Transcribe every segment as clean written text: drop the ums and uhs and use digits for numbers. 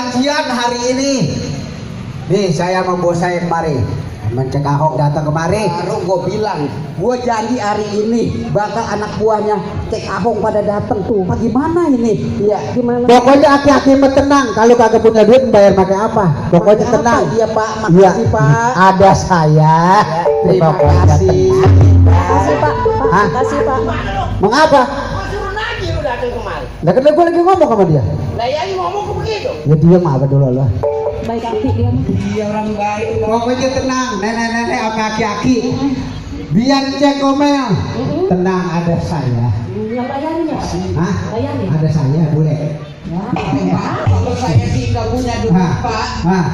janjian hari ini. Nih saya membawa saya kemari. Mencek Ahok datang kemari. Baru gue bilang, gue janji hari ini bakal anak buahnya Cek Ahok pada datang tuh. Bagaimana ini? Ya gimana? Pokoknya aki-aki tenang. Kalau kagak punya duit bayar pakai apa? Pokoknya Pakai tenang. apa? Iya Pak, Ya, makasih Pak. ada saya. Ya, terima Pokoknya kasih. tenang. Makasih Pak. Hah? Makasih Pak. Mengapa? Gua suruh nagih lu datang kemari. Lah kan gue lagi ngomong sama dia. Lah ya ini ngomong ke begitu. Ya diam apa dulu lah. Baik hati dia mah. Iya orang baik. Pokoknya tenang, nenek-nenek sama aki-aki. Biar cek komel. Tenang, ada saya. Yang bayarin ya? Hah? Bayarin. Ada saya, boleh. Ya. Pak, kalau saya sih nggak punya duit Hah? Pak. Hah?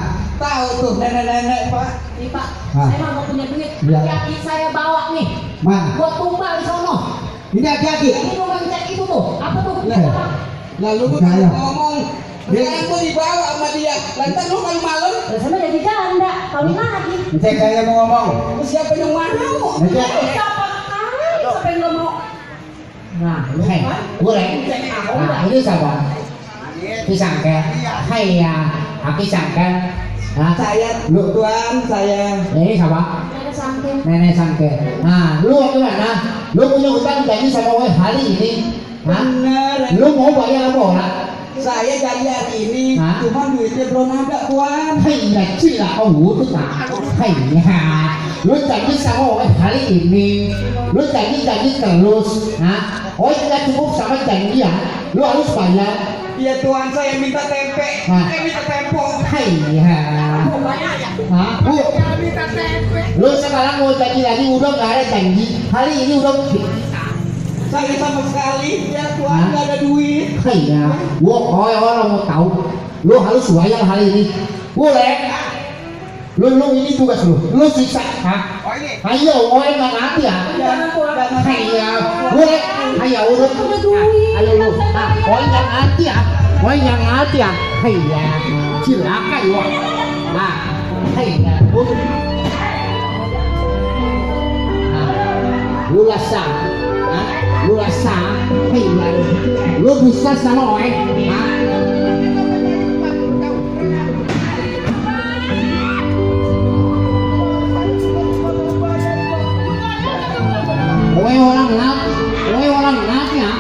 Tahu tuh nenek-nenek Pak. Nih Pak, Hah? saya mah nggak punya duit. Iya. Aki saya bawa nih. Mana? Buat tumbal di sono. Ini aki-aki. Ini tukang cek itu tuh. Apa tuh? Lah. Lalu gue Saya. ngomong, sekarang gue dibawa sama dia. Lantas lu kalau malam, Ya sama jadi janda. Kawin lagi. Cek saya mau ngomong. terus siapa yang mau? Cek. Siapa kali? Siapa yang nggak mau? Nah, hei, boleh. Nah, ini siapa? Pisang ke? Hai ya, aki sangke. Nah, Saya, lu tuan, saya. ini siapa? Ada samping. Nenek sangke. Nah, lu gimana? Lu punya hutang janji sama gue hari ini? Hah? Bener. Lu mau bayar apa orang? Saya janji hari ini, Hah? cuma duitnya belum ada tuan. Hei, kecil lah, oh, itu tak. Hei ya, lu janji sama gue hari ini. Lu janji terus. Nah, oh tidak cukup sama janjian. Lu harus bayar. Iya tuan, saya minta tempe. Hah? Saya minta tempo. Hai ya. Hah? Lu sekarang mau janji lagi udah nggak ada janji. Hari ini udah. Saya sama sekali, ya tuan, Hah? nggak ada duit. Hai ya. Gua orang mau tahu. Lu harus bayar hari ini. Boleh? Lu ini tugas lu. Lu siksa. Hah? Oh ini. Ayo, nggak ngerti ya. Jangan tuan. Hai ya. Boleh? Ayo udah. Ada duit. Ayo lu. Yang ngerti ya. Yang ngerti ya. Hai ya. Silakan wah. Nah, hai ya. Lu rasa, lu rasa, hei lu bisa sama orang, orang nap ya.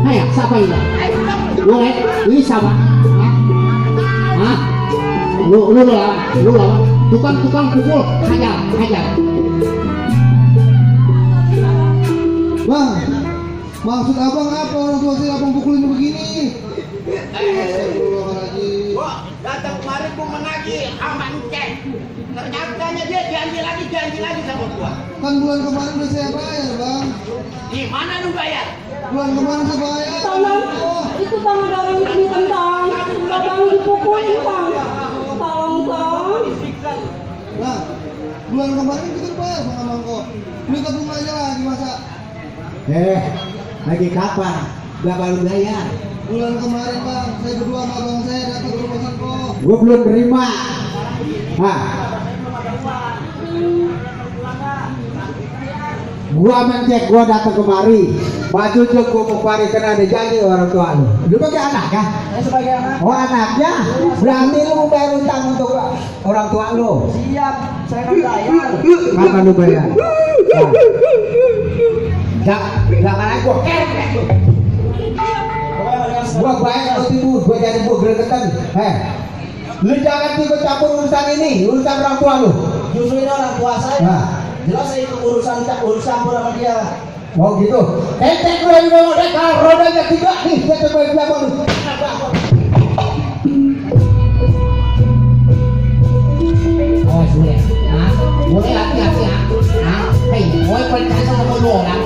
Hai, siapa ini? Ini siapa? Hah? Lu lah. Tukang pukul, hajar. Bang, maksud abang apa? Orang tua saya abang pukulin begini. Gua datang kemarin gua menagih aman cek. Ternyatanya dia janji lagi sama gua. Kan bulan kemarin udah saya bayar, bang. Di mana lu bayar? Bulan kemarin saya bayar. Tolong, itu bang ada orang ini tentang abang dipukulin bang. Tolong bang. Nah, bulan kemarin kita udah bayar sama abang kok. Minta bunga aja lagi masa. Lagi kapan? Gak baru bayar. Bulan kemarin bang, saya berdua sama abang saya datang ke rumah kok. Gua belum terima. Hah? Gua mencek, gua datang kemari. Baju cek gua mau kemari karena ada janji orang tua lu. Lu pakai anak ya? Saya sebagai anak. Oh anaknya? Berarti lu mau bayar utang untuk orang tua lu. Siap, saya akan bayar. Kapan lu bayar? Jangan aja gua kepek lu. Gua bayar lu tibu, gua jadi gua gregetan. Lu jangan ikut campur urusan ini, urusan orang tua lu. Justru ini orang tua saya. Nah. Jelas saya ikut urusan campur sama dia. Oh gitu. Cek lu lagi mau dekal, rodanya 3 nih, cek lu lagi mau. Oh boleh, boleh hati-hati ya. Hei, percaya sama lu orang.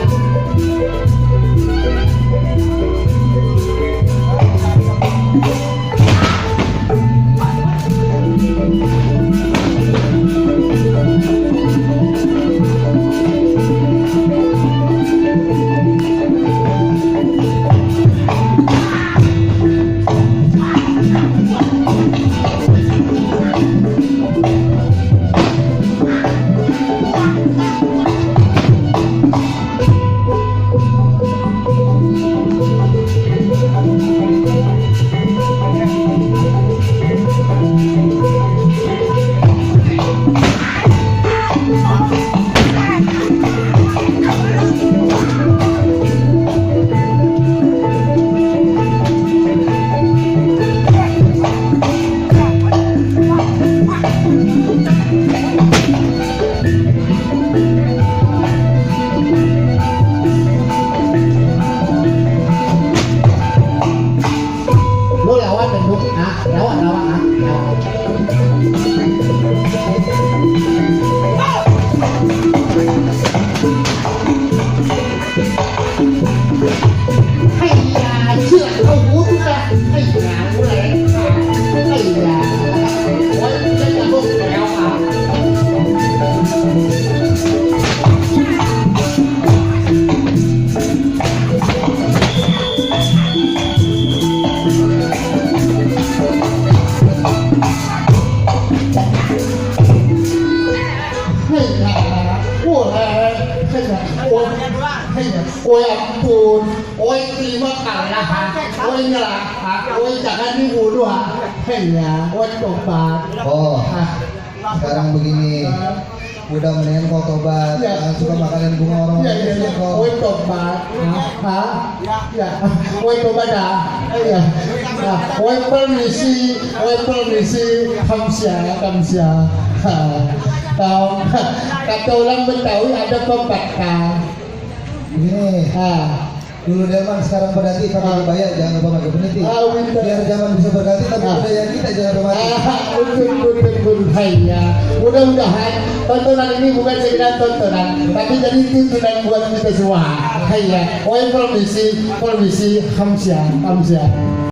Iya, mulai. Iya. Ôi, cái nhà bốc kẹo à. Ôi ampun, ôi terima kalah, ôi nyelaka, ôi jangan dibunuh, ya, ôi tobat. Oh, sekarang begini. Udah mendingan kau tobat. Ya. Jangan suka makanan bunga orang. Ya, ôi tobat, hah? Ya, ôi tobat dah, ya, ôi permisi, kamsia, kata orang Betawi ada pepatah. Begini. Dulu delman sekarang berganti pakai kebaya, jangan lupa pakai peniti. Betul. Biar zaman bisa berganti tapi budaya kita jangan lupa mati. Betul, ya. Mudah-mudahan tontonan ini bukan sekedar tontonan, tapi jadi tuntunan buat kita semua. Ya, permisi, kamsia.